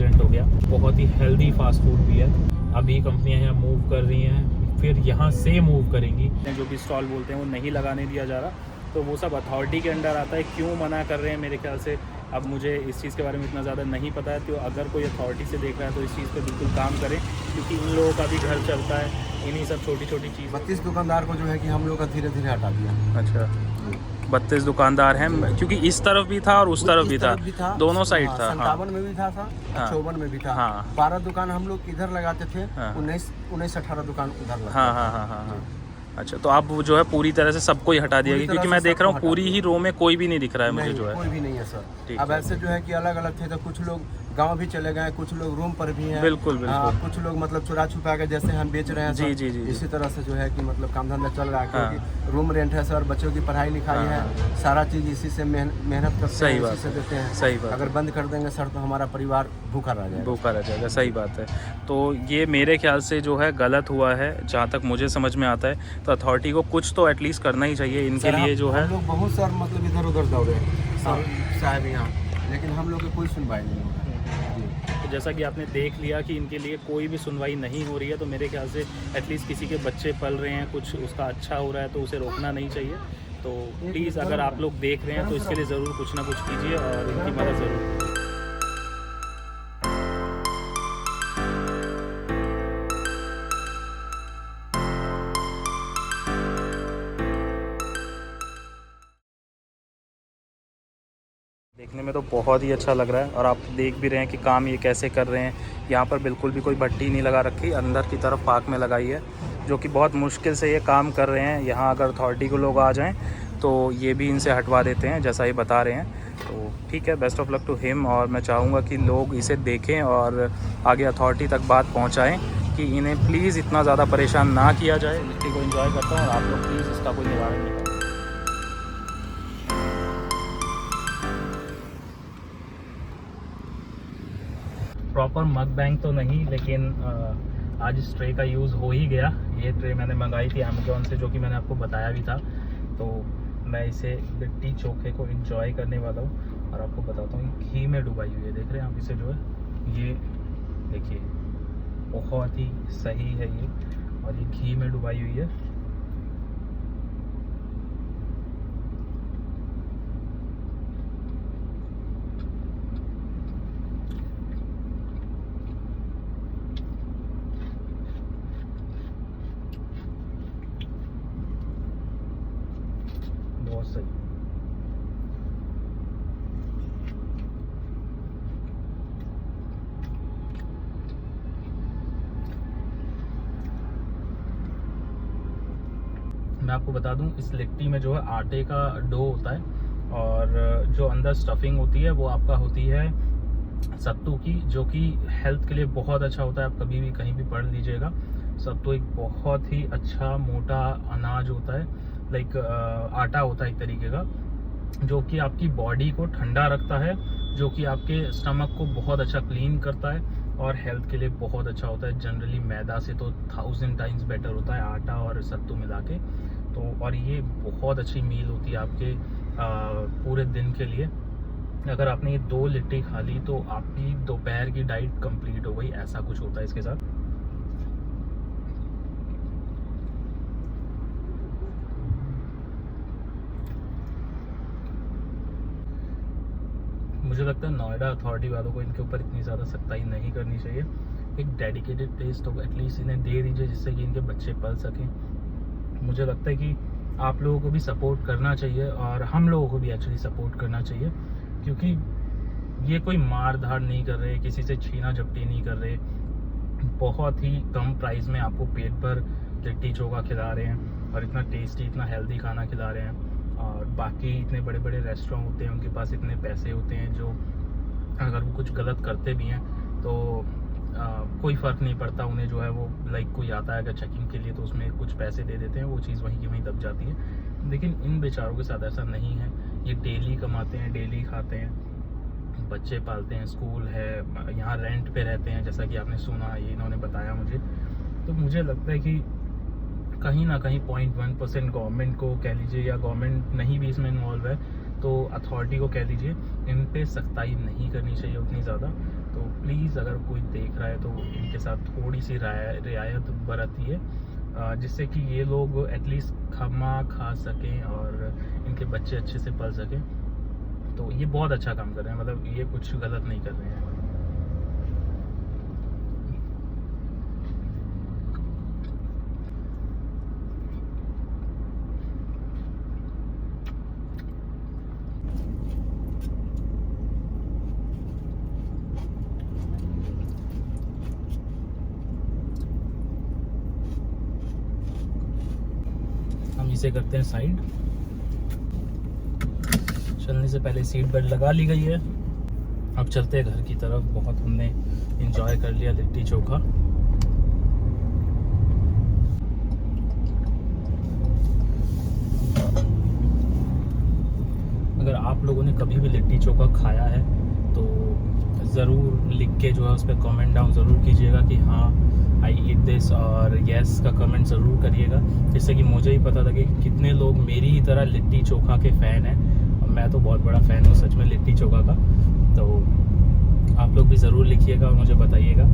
Accident हो गया। बहुत ही हेल्दी फास्ट फूड भी है। अभी कंपनियां यहाँ मूव कर रही हैं, फिर यहाँ से मूव करेंगी। जो भी स्टॉल बोलते हैं वो नहीं लगाने दिया जा रहा, तो वो सब अथॉरिटी के अंडर आता है। क्यों मना कर रहे हैं मेरे ख्याल से अब मुझे इस चीज़ के बारे में इतना ज़्यादा नहीं पता है। तो अगर कोई अथॉरिटी से देख रहा है तो इस चीज़ पे बिल्कुल काम करें, क्योंकि इन लोगों का भी घर चलता है इन्हीं सब छोटी छोटी चीज़। 32 दुकानदार को जो है कि हम लोग का धीरे धीरे हटा दिया। अच्छा, 32 दुकानदार हैं, क्योंकि इस तरफ भी था और उस तरफ भी था, दोनों साइड था। 57 में भी था, 54 में भी था। हाँ। 12 दुकान हम लोग इधर लगाते थे, हाँ। 19-18 दुकान उधर लगाते थे। हाँ। अच्छा, तो अब जो है पूरी तरह से सबको ही हटा दिया गया, क्योंकि मैं देख रहा हूँ पूरी ही रो में कोई भी नहीं दिख रहा है मुझे जो है। कोई भी नहीं है सर। ठीक अब है। ऐसे जो है कि अलग अलग थे, तो कुछ लोग गांव भी चले गए, कुछ लोग रूम पर भी हैं। बिल्कुल। कुछ लोग मतलब चुरा छुपा के जैसे हम बेच रहे हैं सर। जी। इसी तरह से जो है कि मतलब काम धंधा चल रहा है, क्योंकि रूम रेंट है सर, बच्चों की पढ़ाई लिखाई है, सारा चीज़ इसी से मेहनत करते हैं, इसी से देते हैं। सही बात। अगर बंद कर देंगे सर तो हमारा परिवार भूखा रह जाएगा। सही बात है। तो ये मेरे ख्याल से जो है गलत हुआ है, जहाँ तक मुझे समझ में आता है। तो अथॉरिटी को कुछ तो एटलीस्ट करना ही चाहिए इनके लिए जो है। हम लोग बहुत सर मतलब इधर उधर दौड़े सर साहब यहाँ, लेकिन हम लोग की कोई सुनवाई नहीं हो रही। तो जैसा कि आपने देख लिया कि इनके लिए कोई भी सुनवाई नहीं हो रही है, तो मेरे ख्याल से एटलीस्ट किसी के बच्चे पल रहे हैं, कुछ उसका अच्छा हो रहा है, तो उसे रोकना नहीं चाहिए। तो प्लीज़ अगर आप लोग देख रहे हैं तो इसके लिए ज़रूर कुछ ना कुछ कीजिए और इनकी मदद ज़रूर। देखने में तो बहुत ही अच्छा लग रहा है, और आप देख भी रहे हैं कि काम ये कैसे कर रहे हैं। यहाँ पर बिल्कुल भी कोई भट्टी नहीं लगा रखी, अंदर की तरफ पार्क में लगाई है, जो कि बहुत मुश्किल से ये काम कर रहे हैं। यहाँ अगर अथॉरिटी को लोग आ जाएं तो ये भी इनसे हटवा देते हैं, जैसा ये बता रहे हैं। तो ठीक है, best of luck to him. और मैं चाहूँगा कि लोग इसे देखें और आगे अथॉरिटी तक बात पहुँचाएँ कि इन्हें प्लीज़ इतना ज़्यादा परेशान ना किया जाए। लिट्टी को एंजॉय करता हूँ और आप लोग प्लीज़ इसका कोई निवारण नहीं करें। प्रॉपर मग बैंक तो नहीं, लेकिन आज इस ट्रे का यूज़ हो ही गया। ये ट्रे मैंने मंगाई थी अमेज़ॉन से, जो कि मैंने आपको बताया भी था। तो मैं इसे लिट्टी चोखे को एंजॉय करने वाला हूँ और आपको बताता हूँ। घी में डुबाई हुई है, देख रहे हैं आप इसे जो है, ये देखिए बहुत ही सही है ये, और ये घी में डुबाई हुई है। बहुत सही। मैं आपको बता दूं, इस लिट्टी में जो है आटे का डो होता है, और जो अंदर स्टफिंग होती है वो आपका होती है सत्तू की, जो कि हेल्थ के लिए बहुत अच्छा होता है। आप कभी भी कहीं भी पढ़ लीजिएगा, सत्तू एक बहुत ही अच्छा मोटा अनाज होता है, लाइक आटा होता है एक तरीके का, जो कि आपकी बॉडी को ठंडा रखता है, जो कि आपके स्टमक को बहुत अच्छा क्लीन करता है और हेल्थ के लिए बहुत अच्छा होता है। जनरली मैदा से तो 1000 टाइम्स बेटर होता है आटा और सत्तू मिला के। तो और ये बहुत अच्छी मील होती है आपके पूरे दिन के लिए। अगर आपने ये 2 लिट्टी खा ली तो आपकी दोपहर की डाइट कंप्लीट हो गई, ऐसा कुछ होता है इसके साथ। मुझे लगता है नोएडा अथॉरिटी वालों को इनके ऊपर इतनी ज़्यादा सख्ताई नहीं करनी चाहिए। एक डेडिकेटेड प्लेस तो एटलीस्ट इन्हें दे दीजिए, जिससे कि इनके बच्चे पल सकें। मुझे लगता है कि आप लोगों को भी सपोर्ट करना चाहिए, और हम लोगों को भी एक्चुअली सपोर्ट करना चाहिए, क्योंकि ये कोई मार धाड़ नहीं कर रहे, किसी से छीना झपटी नहीं कर रहे। बहुत ही कम प्राइस में आपको पेट भर लिट्टी चोखा खिला रहे हैं, और इतना टेस्टी, इतना हेल्दी खाना खिला रहे हैं। और बाकी इतने बड़े बड़े रेस्टोरेंट होते हैं, उनके पास इतने पैसे होते हैं, जो अगर वो कुछ गलत करते भी हैं तो कोई फ़र्क नहीं पड़ता उन्हें, जो है वो लाइक कोई आता है अगर चेकिंग के लिए तो उसमें कुछ पैसे दे देते हैं, वो चीज़ वहीं की वहीं दब जाती है। लेकिन इन बेचारों के साथ ऐसा नहीं है। ये डेली कमाते हैं, डेली खाते हैं, बच्चे पालते हैं, स्कूल है, यहाँ रेंट पे रहते हैं, जैसा कि आपने सुना, ये इन्होंने बताया मुझे। तो मुझे लगता है कि कहीं ना कहीं 0.1% गवर्नमेंट को कह लीजिए, या गवर्नमेंट नहीं भी इसमें इन्वॉल्व है तो अथॉरिटी को कह लीजिए, इन पे सख्ताई नहीं करनी चाहिए उतनी ज़्यादा। तो प्लीज़ अगर कोई देख रहा है तो इनके साथ थोड़ी सी रियायत बरतिए, जिससे कि ये लोग एटलीस्ट खाना खा सकें और इनके बच्चे अच्छे से पल सकें। तो ये बहुत अच्छा काम कर रहे हैं, मतलब ये कुछ गलत नहीं कर रहे हैं। हम इसे करते हैं साइड। चलने से पहले सीट बेल्ट लगा ली गई है। अब चलते हैं घर की तरफ। बहुत हमने एंजॉय कर लिया लिट्टी चोखा। अगर आप लोगों ने कभी भी लिट्टी चोखा खाया है तो ज़रूर लिख के जो है उस पर कमेंट डाउन ज़रूर कीजिएगा कि हाँ आई ईट दिस, और येस का कमेंट ज़रूर करिएगा, जिससे कि मुझे ही पता लगे कि कितने लोग मेरी ही तरह लिट्टी चोखा के फ़ैन हैं। और मैं तो बहुत बड़ा फ़ैन हूँ सच में लिट्टी चोखा का। तो आप लोग भी ज़रूर लिखिएगा और मुझे बताइएगा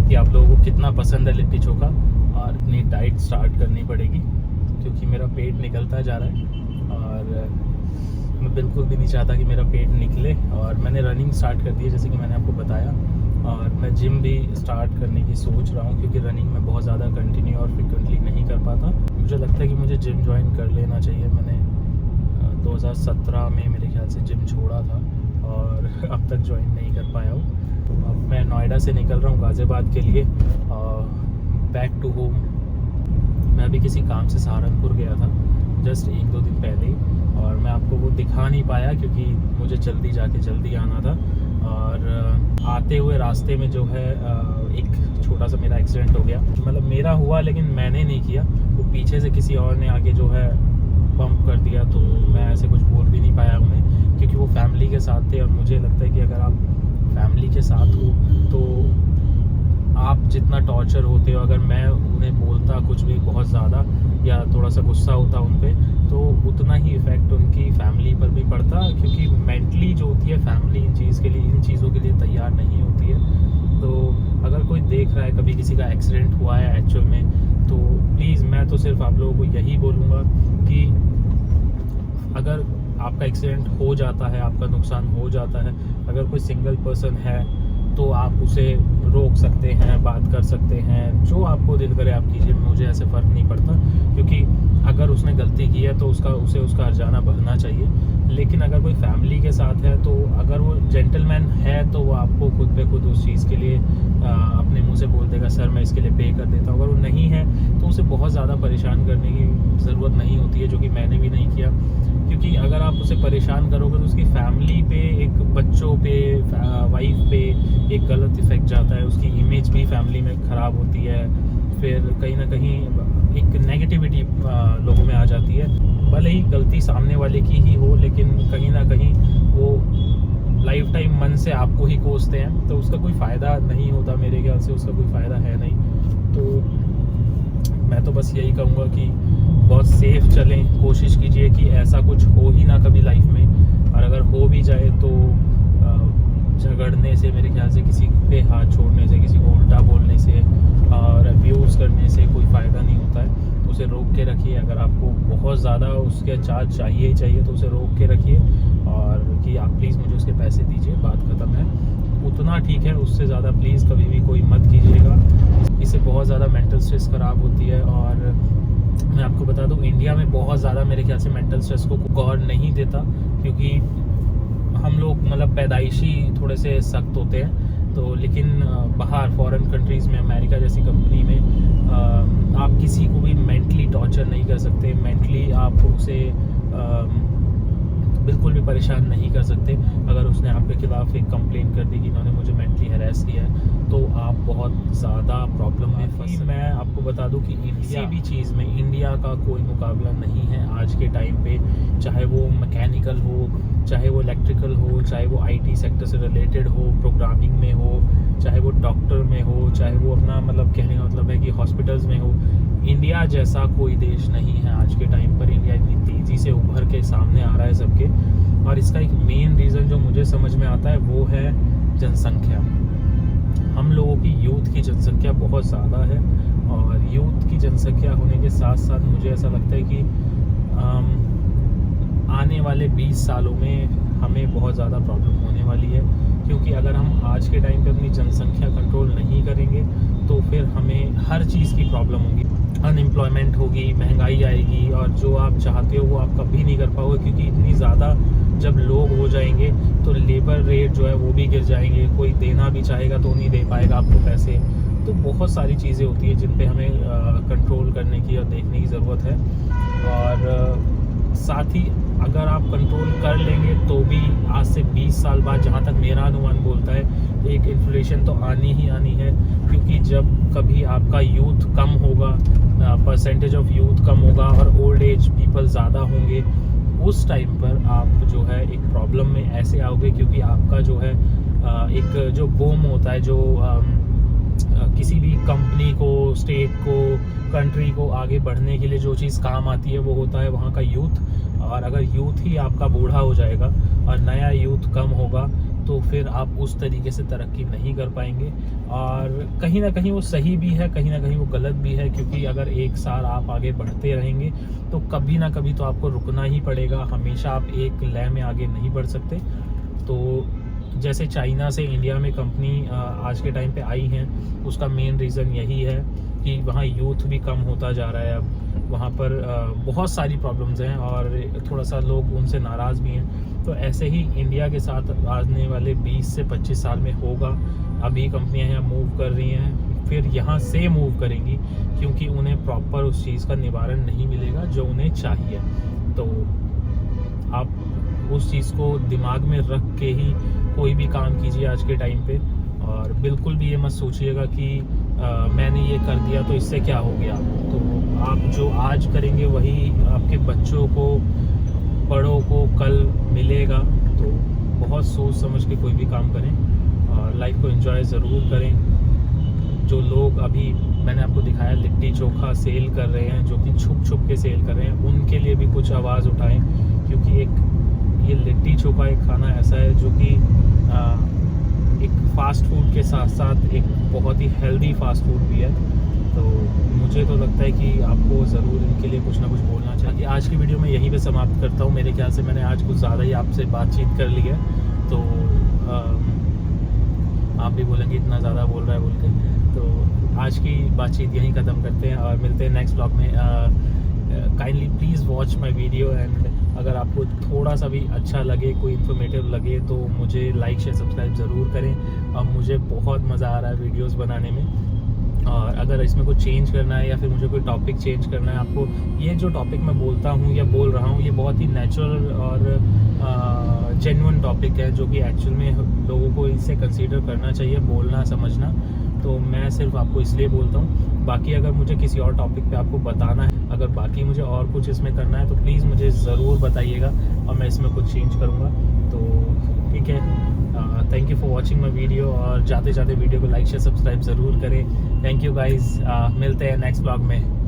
कि आप लोगों को कितना पसंद है लिट्टी चोखा। और अपनी डाइट स्टार्ट करनी पड़ेगी क्योंकि मेरा पेट निकलता जा रहा है और मैं बिल्कुल भी नहीं चाहता कि मेरा पेट निकले। और मैंने रनिंग स्टार्ट कर दी है जैसे कि मैंने आपको बताया, और मैं जिम भी स्टार्ट करने की सोच रहा हूँ क्योंकि रनिंग में बहुत ज़्यादा कंटिन्यू और फ्रिक्वेंटली नहीं कर पाता। मुझे लगता है कि मुझे जिम ज्वाइन कर लेना चाहिए। मैंने 2017 में मेरे ख्याल से जिम छोड़ा था और अब तक ज्वाइन नहीं कर पाया हूँ। अब मैं नोएडा से निकल रहा हूँ गाज़ियाबाद के लिए, बैक टू होम। मैं अभी किसी काम से सहारनपुर गया था जस्ट 1-2 दिन पहले ही, और मैं आपको वो दिखा नहीं पाया क्योंकि मुझे जल्दी जाके जल्दी आना था। और आते हुए रास्ते में जो है एक छोटा सा मेरा एक्सीडेंट हो गया। मतलब मेरा हुआ लेकिन मैंने नहीं किया, वो पीछे से किसी और ने आके जो है बम्प कर दिया। तो मैं ऐसे कुछ बोल भी नहीं पाया उन्हें क्योंकि वो फैमिली के साथ थे। और मुझे लगता है कि अगर आप फैमिली के साथ हो तो आप जितना टॉर्चर होते हो, अगर मैं उन्हें बोलता कुछ भी बहुत ज़्यादा या थोड़ा सा गुस्सा होता उन पे, तो उतना ही इफ़ेक्ट उनकी फैमिली पर भी पड़ता, क्योंकि मेंटली जो होती है फैमिली इन चीज़ों के लिए तैयार नहीं होती है। तो अगर कोई देख रहा है कभी किसी का एक्सीडेंट हुआ है एक्चुअल में, तो प्लीज़ मैं तो सिर्फ आप लोगों को यही बोलूँगा कि अगर आपका एक्सीडेंट हो जाता है, आपका नुकसान हो जाता है, अगर कोई सिंगल पर्सन है तो आप उसे रोक सकते हैं, बात कर सकते हैं, जो आपको दिल करे आप कीजिए। मुझे ऐसे फ़र्क नहीं पड़ता क्योंकि अगर उसने गलती की है तो उसे उसका हर्जाना भरना चाहिए। लेकिन अगर कोई फैमिली के साथ है तो अगर वो जेंटलमैन है तो वो आपको खुद पे खुद उस चीज़ के लिए अपने मुंह से बोल देगा सर मैं इसके लिए पे कर देता हूँ। अगर वो नहीं है तो उसे बहुत ज़्यादा परेशान करने की ज़रूरत नहीं होती है, जो कि मैंने भी नहीं किया। क्योंकि अगर आप उसे परेशान करोगे तो उसकी फैमिली पे, एक बच्चों पे, वाइफ पे एक गलत इफ़ेक्ट जाता है। उसकी इमेज भी फैमिली में ख़राब होती है। फिर कहीं ना कहीं एक नेगेटिविटी लोगों में आ जाती है। भले ही गलती सामने वाले की ही हो, लेकिन कहीं ना कहीं वो लाइफ टाइम मन से आपको ही कोसते हैं, तो उसका कोई फ़ायदा नहीं होता। मेरे ख्याल से उसका कोई फ़ायदा है नहीं। तो मैं तो बस यही कहूँगा कि बहुत सेफ चलें, कोशिश कीजिए कि ऐसा कुछ हो ही ना कभी लाइफ में। और अगर हो भी जाए तो झगड़ने से, मेरे ख्याल से किसी पे हाथ छोड़ने से, किसी को उल्टा बोलने से और अब्यूज़ करने से कोई फ़ायदा नहीं होता है। तो उसे रोक के रखिए। अगर आपको बहुत ज़्यादा उसके चार्ज चाहिए ही चाहिए तो उसे रोक के रखिए और कि आप प्लीज़ मुझे उसके पैसे दीजिए, बात ख़त्म है। उतना ठीक है, उससे ज़्यादा प्लीज़ कभी भी कोई मत कीजिएगा। इससे बहुत ज़्यादा मेंटल स्ट्रेस ख़राब होती है। और मैं आपको बता दूं इंडिया में बहुत ज़्यादा मेरे ख्याल से मेंटल स्ट्रेस को गौर नहीं देता, क्योंकि हम लोग मतलब पैदाइशी थोड़े से सख्त होते हैं। तो लेकिन बाहर फॉरेन कंट्रीज़ में, अमेरिका जैसी कंपनी में आप किसी को भी मेंटली टॉर्चर नहीं कर सकते। मेंटली आप उसे बिल्कुल भी परेशान नहीं कर सकते। अगर उसने आपके खिलाफ एक कंप्लेंट कर दी कि इन्होंने मुझे मेंटली हैरेस किया है, तो आप बहुत ज़्यादा प्रॉब्लम में फंस। मैं आपको बता दूं कि किसी भी चीज़ में इंडिया का कोई मुकाबला नहीं है आज के टाइम पे। चाहे वो मैकेनिकल हो, चाहे वो इलेक्ट्रिकल हो, चाहे वो IT सेक्टर से रिलेटेड हो, प्रोग्रामिंग में हो, चाहे वो डॉक्टर में हो, चाहे वो अपना मतलब कहने का मतलब है कि हॉस्पिटल्स में हो। इंडिया जैसा कोई देश नहीं है आज के टाइम पर। इंडिया इतनी तेज़ी से उभर के सामने आ रहा है सबके। और इसका एक मेन रीज़न जो मुझे समझ में आता है वो है जनसंख्या। की जनसंख्या बहुत ज़्यादा है, और यूथ की जनसंख्या होने के साथ साथ मुझे ऐसा लगता है कि आने वाले 20 सालों में हमें बहुत ज़्यादा प्रॉब्लम होने वाली है, क्योंकि अगर हम आज के टाइम पे अपनी जनसंख्या कंट्रोल नहीं करेंगे तो फिर हमें हर चीज़ की प्रॉब्लम होगी, अनएम्प्लॉयमेंट होगी, महंगाई आएगी, और जो आप चाहते हो वो आप कभी नहीं कर पाओगे, क्योंकि इतनी ज़्यादा जब लोग हो जाएंगे तो लेबर रेट जो है वो भी गिर जाएंगे, कोई देना भी चाहेगा तो नहीं दे पाएगा आपको पैसे। तो बहुत सारी चीज़ें होती हैं जिन पे हमें कंट्रोल करने की और देखने की ज़रूरत है, और साथ ही अगर आप कंट्रोल कर लेंगे तो भी आज से 20 साल बाद, जहाँ तक मेरा अनुमान बोलता है, एक इन्फ्लेशन तो आनी ही आनी है, क्योंकि जब कभी आपका यूथ कम होगा, परसेंटेज ऑफ यूथ कम होगा और ओल्ड एज पीपल ज़्यादा होंगे, उस टाइम पर आप जो है एक प्रॉब्लम में ऐसे आओगे, क्योंकि आपका जो है एक जो बूम होता है, जो किसी भी कंपनी को, स्टेट को, कंट्री को आगे बढ़ने के लिए जो चीज़ काम आती है वो होता है वहाँ का यूथ। और अगर यूथ ही आपका बूढ़ा हो जाएगा और नया यूथ कम होगा तो फिर आप उस तरीके से तरक्की नहीं कर पाएंगे। और कहीं ना कहीं वो सही भी है, कहीं ना कहीं वो गलत भी है, क्योंकि अगर एक साल आप आगे बढ़ते रहेंगे तो कभी ना कभी तो आपको रुकना ही पड़ेगा, हमेशा आप एक लय में आगे नहीं बढ़ सकते। तो जैसे चाइना से इंडिया में कंपनी आज के टाइम पे आई हैं, उसका मेन रीज़न यही है कि वहाँ यूथ भी कम होता जा रहा है। अब वहाँ पर बहुत सारी प्रॉब्लम्स हैं और थोड़ा सा लोग उनसे नाराज़ भी हैं। तो ऐसे ही इंडिया के साथ आने वाले 20 से 25 साल में होगा। अभी कंपनियाँ यहाँ मूव कर रही हैं, फिर यहाँ से मूव करेंगी, क्योंकि उन्हें प्रॉपर उस चीज़ का निवारण नहीं मिलेगा जो उन्हें चाहिए। तो आप उस चीज़ को दिमाग में रख के ही कोई भी काम कीजिए आज के टाइम पे, और बिल्कुल भी ये मत सोचिएगा कि मैंने ये कर दिया तो इससे क्या हो गया। तो आप जो आज करेंगे वही आपके बच्चों को, बड़ों को कल मिलेगा। तो बहुत सोच समझ के कोई भी काम करें और लाइफ को एंजॉय ज़रूर करें। जो लोग अभी मैंने आपको दिखाया लिट्टी चोखा सेल कर रहे हैं, जो कि छुप छुप के सेल कर रहे हैं, उनके लिए भी कुछ आवाज़ उठाएं, क्योंकि ये लिट्टी चोखा एक खाना ऐसा है जो कि एक फ़ास्ट फूड के साथ साथ एक बहुत ही हेल्दी फ़ास्ट फूड भी है। तो मुझे तो लगता है कि आपको ज़रूर इनके लिए कुछ ना कुछ बोलना चाहिए। आज की वीडियो मैं यहीं पे समाप्त करता हूँ। मेरे ख्याल से मैंने आज कुछ ज़्यादा ही आपसे बातचीत कर ली है, तो आप भी बोलेंगे इतना ज़्यादा बोल रहा है बोल के। तो आज की बातचीत यहीं ख़त्म करते हैं और मिलते हैं नेक्स्ट ब्लॉग में। Kindly please watch my video, and अगर आपको थोड़ा सा भी अच्छा लगे, कोई इन्फॉर्मेटिव लगे, तो मुझे लाइक शेयर सब्सक्राइब ज़रूर करें। अब मुझे बहुत मज़ा आ रहा है वीडियोस बनाने में, और अगर इसमें कुछ चेंज करना है या फिर मुझे कोई टॉपिक चेंज करना है आपको, ये जो टॉपिक मैं बोलता हूँ या बोल रहा हूँ, ये बहुत ही नेचुरल और जेन्युइन टॉपिक है, जो कि एक्चुअल में लोगों को इसे कंसीडर करना चाहिए, बोलना समझना। तो मैं सिर्फ आपको इसलिए बोलता हूँ। बाकी अगर मुझे किसी और टॉपिक पे आपको बताना है, अगर बाकी मुझे और कुछ इसमें करना है, तो प्लीज़ मुझे ज़रूर बताइएगा और मैं इसमें कुछ चेंज करूँगा। तो ठीक है, thank you for watching my video, और जाते जाते वीडियो को लाइक शेयर सब्सक्राइब ज़रूर करें। थैंक यू गाइज़, मिलते हैं नेक्स्ट ब्लॉग में।